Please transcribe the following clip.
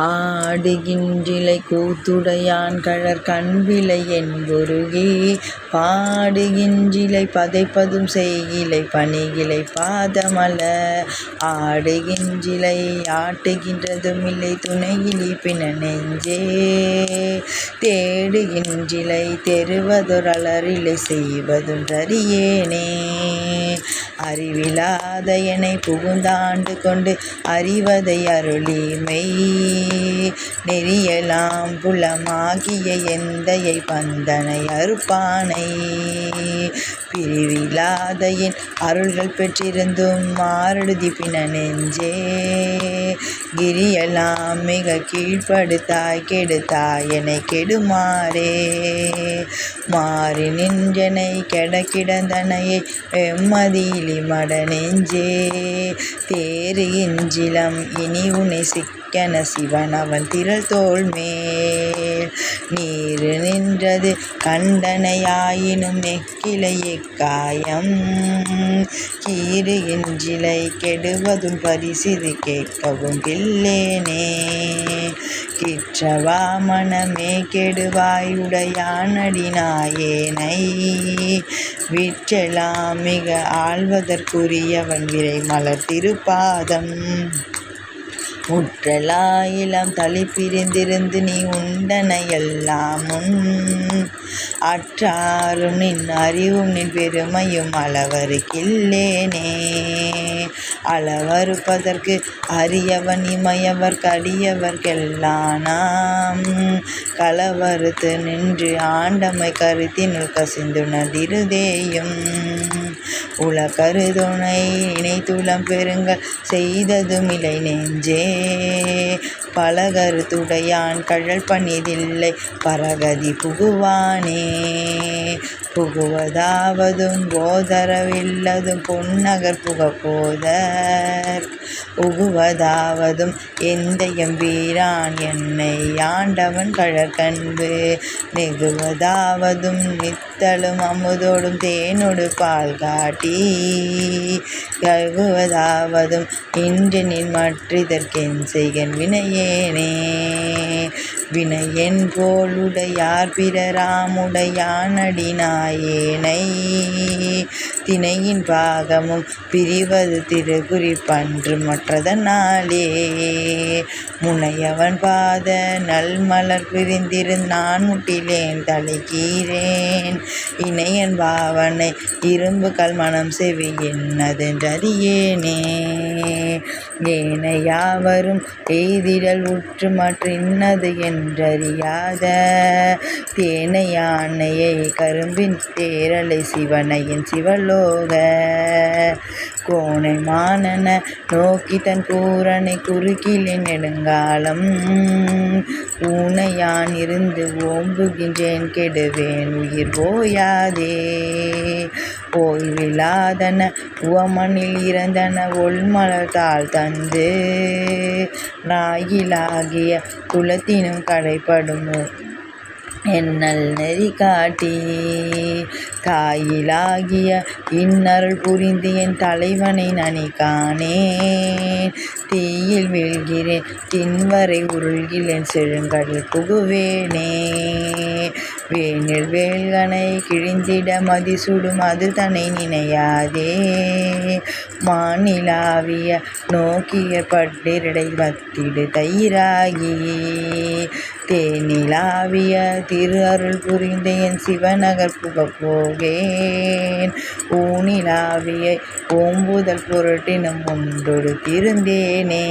ஆடுகின்றிலை கூத்துடையான் கழற் கண்விலை என்பொருகே பாடுகின்றிலை பதைப்பதும் செய்கிலை பணிகிலை பாதமல ஆடுகின்றிலை ஆட்டுகின்றதுமில்லை துணையிலி பின நெஞ்சே தேடுகின்றிலை தெருவதொர் அலரிலை செய்வதொன்றறியேனே அறிவிலாத எனை புகுந்தாண்டு கொண்டு அறிவதை அருளிமை நெறியலாம் புலமாகிய எந்தையை பந்தனை அறுப்பானை பிரிவிலாத என் அருள்கள் பெற்றிருந்தும் மாரடுதி பின நெஞ்சே கிரியலாம் மிக கீழ்ப்படுத்தாய் கெடுத்தாய் என்னை கெடுமாறே மாறி நின்றனை கிடந்தனையை எம்மதியிலி மட நெஞ்சே தேறு இஞ்சிலம் இனி உனை சிக்கன சிவன் அவன் திரள் தோள் மேல் நீரு நின்றது கண்டனையாயினும் நெக்கிலை எக்காயம் கீறு இஞ்சிலை கெடுவதும் பரிசிது கேட்கவும் இல்லேனே கிற்றவா மனமே கெடுவாய் உடையானடி நாயேனை விற்றெலாம் மிக ஆள்வதற்குரியவன் விரை மலர் திருப்பாதம் முற்றலாயிலம் தளி பிரிந்திருந்து நீ உண்டனையெல்லாம் முன் அற்றாரும் நின் அறிவும் நின் பெருமையும் அளவருக்கில்லேனே அளவறுப்பதற்கு அரியவன் இமையவர் கடியவர்க்கெல்லாம் நாம் களவறுத்து நின்று ஆண்டமை கருத்தினுள் கசிந்துணர்திருதேயும் உலகருதுணை இணைத்துளம் பெருங்கள் செய்ததுமில்லை நெஞ்சே பலகருத்துடையான் கழல் பணிதில்லை பரகதி புகுவானே புகுவதாவதும் போதரவில்லதும் பொன்னகர் புகப்போதர் உகுவதாவதும் எந்தையம் வீரான் என்னை ஆண்டவன் கழற்கன்பு நெகுவதாவதும் நித்தலும் அமுதோடும் தேனொடு பால் காட்டி ககுவதாவதும் இன்று நின் மற்றிதற்கென் செய்கன் வினையேனே வினையென் போலுடையார் பிறராமுடையானடி நாயேனை தினையின் பாகமும் பிரிவது திருக்குறிப்பன்று மற்றதனாலே முனையவன் பாத நல்மலர் பிரிந்திருந்து நான் முட்டிலேன் தலைகீரேன் இணையன் பாவனை இரும்பு கல்மணம் செவி என்னதென்றறியேனே ஏனை யாவரும் எய்திடல் உற்று மற்றின்னது என்றறியாத தேனை யானையை கரும்பின் தேரலை சிவனையின் சிவலோக கோனை மானன நோக்கி தன் கூரனை குறுக்கிலின் நெடுங்காலம் ஊனையான் இருந்து ஓம்புகின்றேன் கெடுவேன் உயிர் போயாதே ஓய்விலாதன உவமனில் இறந்தன ஒள்மலர் தாழ் தந்து நாயிலாகிய குலத்தினும் கடைப்படும் என்னல் நெறி காட்டி தாயிலாகிய இன்னருள் புரிந்து என் தலைவனை நனி காணேன் தீயில் வீழ்கிறேன் தின்வரை உருள்கிறேன் செழுங்கடல் புகுவேனே வேனில் வேல்கனை கிழிந்திட மதிசுடும் அது தன்னை நினையாதே மாநிலாவிய நோக்கிய பட்டிரடை வத்திடு தயிராகி தேனிலாவிய திரு அருள் புரிந்த என் சிவநகர் புகப்போகேன் ஊனிலாவிய ஓம்புதல் பொருட்டினும் ஒன்றொடு திருந்தேனே.